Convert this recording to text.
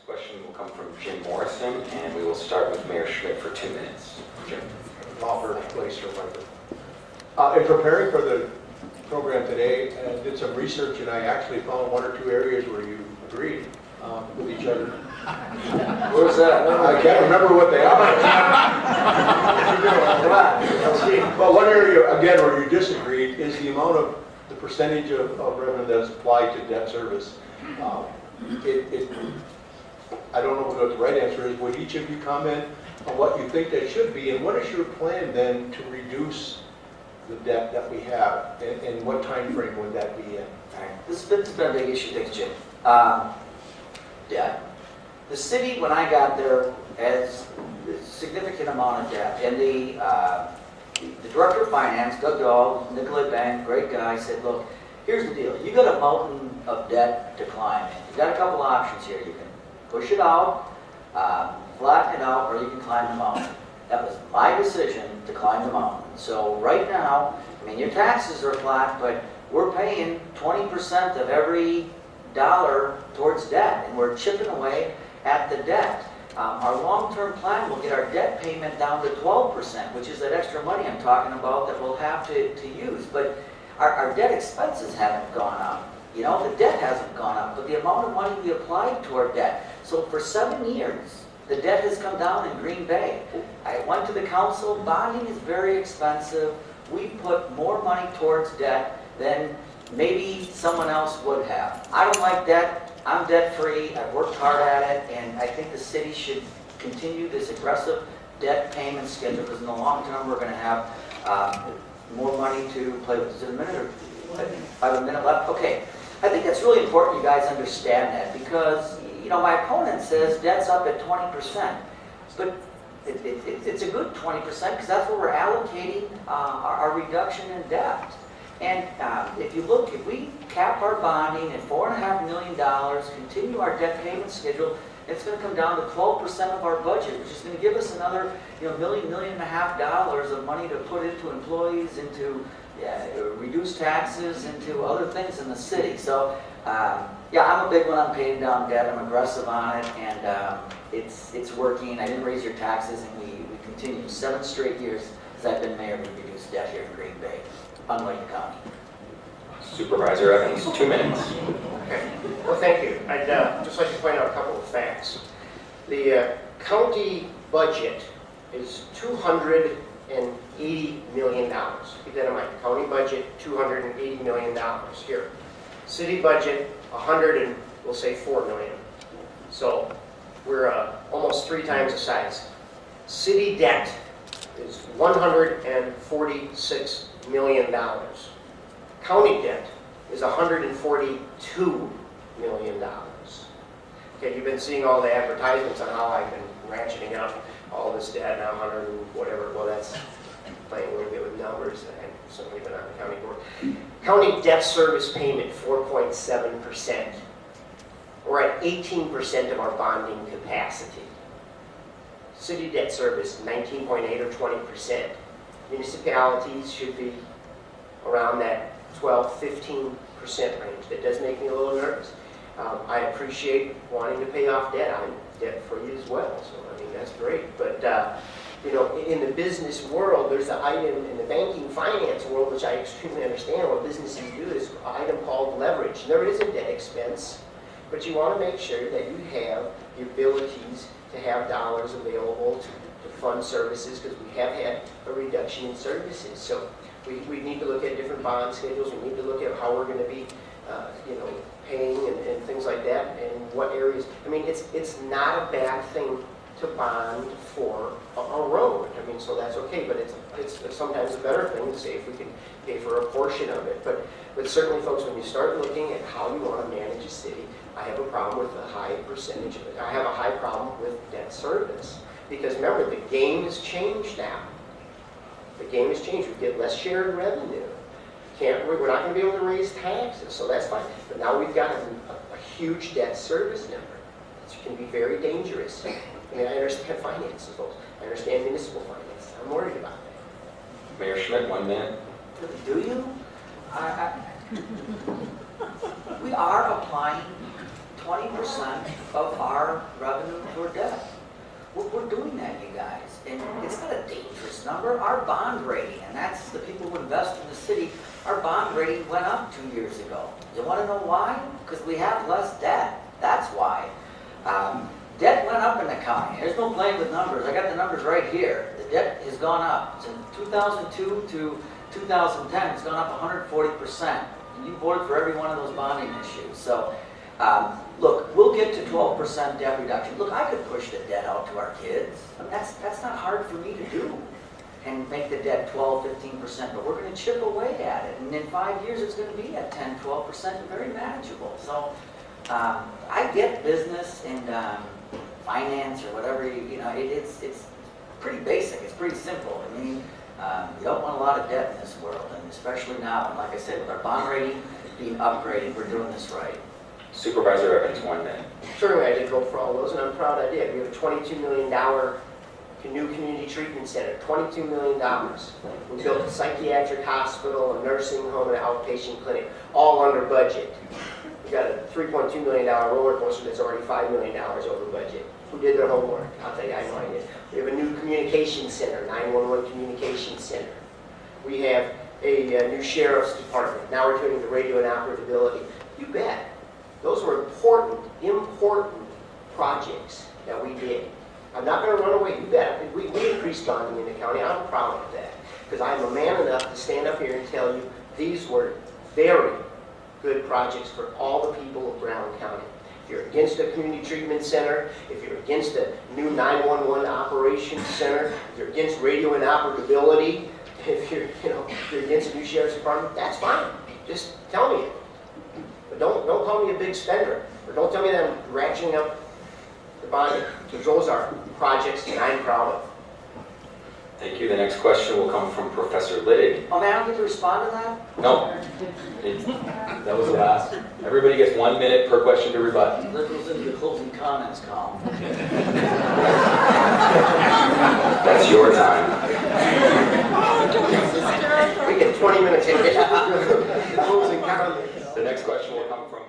Next question will come from Jim Morrison, and we will start with Mayor Schmitt for 2 minutes. Jim. Offer place for Michael. In preparing for the program today, I did some research, and I actually found 1 or 2 areas where you agreed with each other. Where's that? I can't remember what they are. But one area, again, where you disagreed is the amount of the percentage of revenue that's applied to debt service. I don't know what the right answer is. Would each of you comment on what you think that should be, and what is your plan then to reduce the debt that we have, and what time frame would that be in? This has been a big issue. Thanks, Jim. Debt. The city, when I got there, has a significant amount of debt, and the director of finance, Doug Dahl, Nicolay Bank, great guy, said, look, here's the deal. You got a mountain of debt to climb in. You've got a couple options here. You can push it out, flatten it out, or you can climb the mountain. That was my decision to climb the mountain. So right now, I mean, your taxes are flat, but we're paying 20% of every dollar towards debt, and we're chipping away at the debt. Our long-term plan will get our debt payment down to 12%, which is that extra money I'm talking about that we'll have to use. But our debt expenses haven't gone up. You know, the debt hasn't gone up, but the amount of money we applied toward debt. So for 7 years, the debt has come down in Green Bay. I went to the council. Bonding is very expensive. We put more money towards debt than maybe someone else would have. I don't like debt. I'm debt-free. I've worked hard at it, and I think the city should continue this aggressive debt payment schedule, because in the long term, we're going to have more money to play with. Is it a minute or 5 minutes left? Okay. I think it's really important you guys understand that, because, you know, my opponent says debt's up at 20%, but it's a good 20%, because that's where we're allocating our reduction in debt. And if you look, if we cap our bonding at $4.5 million, continue our debt payment schedule, it's going to come down to 12% of our budget, which is going to give us another, $1.5 million of money to put into employees, into reduce taxes, into other things in the city. So, yeah, I'm a big one on paying down debt. I'm aggressive on it, and it's working. I didn't raise your taxes, and we continue. 7 straight years as I've been mayor, we've reduced debt here in Green Bay, unlike the county. Supervisor Evans, 2 minutes. Okay. Well, thank you. I'd just like to point out a couple of facts. The county budget is $280 million. Keep that in mind. County budget, $280 million here. City budget, we'll say $4 million. So we're almost 3 times the size. City debt is $146 million. County debt is $142 million. Okay, you've been seeing all the advertisements on how I've been ratcheting up all this debt, now 100 and whatever. Well, that's playing a little bit with numbers. I've certainly been on the county board. County debt service payment, 4.7%. We're at 18% of our bonding capacity. City debt service, 19.8 or 20%. Municipalities should be around that 12-15% range. That does make me a little nervous. I appreciate wanting to pay off debt. I'm debt-free as well, so I mean, that's great. But you know, in the business world, there's an item in the banking finance world, which I extremely understand what businesses do, is an item called leverage. There is a debt expense, but you want to make sure that you have the abilities to have dollars available to fund services, because we have had a reduction in services. So we need to look at different bond schedules. We need to look at how we're going to be, paying and things like that, and what areas. I mean, it's not a bad thing to bond for a road. I mean, so that's okay, but it's sometimes a better thing to say if we can pay for a portion of it. But certainly, folks, when you start looking at how you want to manage a city, I have a problem with a high percentage of it. I have a high problem with debt service, because remember, the game has changed now. The game has changed. We get less shared revenue. We're not going to be able to raise taxes, so that's fine. But now we've got a huge debt service number, which can be very dangerous. I mean, I understand finances, folks. I understand municipal finance. I'm worried about that. Mayor Schmitt, 1 minute. Do you? We are applying 20% 20% of our revenue toward debt. We're doing that, you guys, and it's not a dangerous number. Our bond rating, and that's the people who invest in the city, our bond rating went up 2 years ago. You want to know why? Because we have less debt. That's why. Debt went up in the county. There's no playing with numbers. I got the numbers right here. The debt has gone up. Since 2002 to 2010, it's gone up 140%. And you voted for every one of those bonding issues. So, look, we'll get to 12% debt reduction. Look, I could push the debt out to our kids. I mean, that's not hard for me to do. And make the debt 12, 15%, but we're going to chip away at it. And in 5 years, it's going to be at 10, 12%, very manageable. So I get business and finance or whatever, it's pretty basic. It's pretty simple. I mean, you don't want a lot of debt in this world, and especially now. And like I said, with our bond rating being upgraded, we're doing this right. Supervisor Evans, 1 minute. Certainly, I did go for all those, and I'm proud I did. We have a $22 million new community treatment center, $22 million. We built a psychiatric hospital, a nursing home, and an outpatient clinic, all under budget. We got a $3.2 million roller coaster that's already $5 million over budget. Who did their homework? I'll tell you, I know I did. We have a new communication center, 911 communication center. We have a new sheriff's department. Now we're doing the radio and operability. You bet. Those were important projects that we did. I'm not going to run away. You bet. We increased bonding in the county. I'm proud of that because I'm a man enough to stand up here and tell you these were very good projects for all the people of Brown County. If you're against a community treatment center, if you're against a new 911 operations center, if you're against radio and operability, if you're against a new sheriff's department, that's fine. Just tell me it. But don't call me a big spender, or don't tell me that I'm ratcheting up the bonding, because those are projects that I'm proud of. Thank you. The next question will come from Professor Littig. Oh, man, I don't get to respond to that? No. That was the last. Everybody gets 1 minute per question to rebut. That goes into the closing comments column. That's your time. We get 20 minutes in. Closing comments. The next question will come from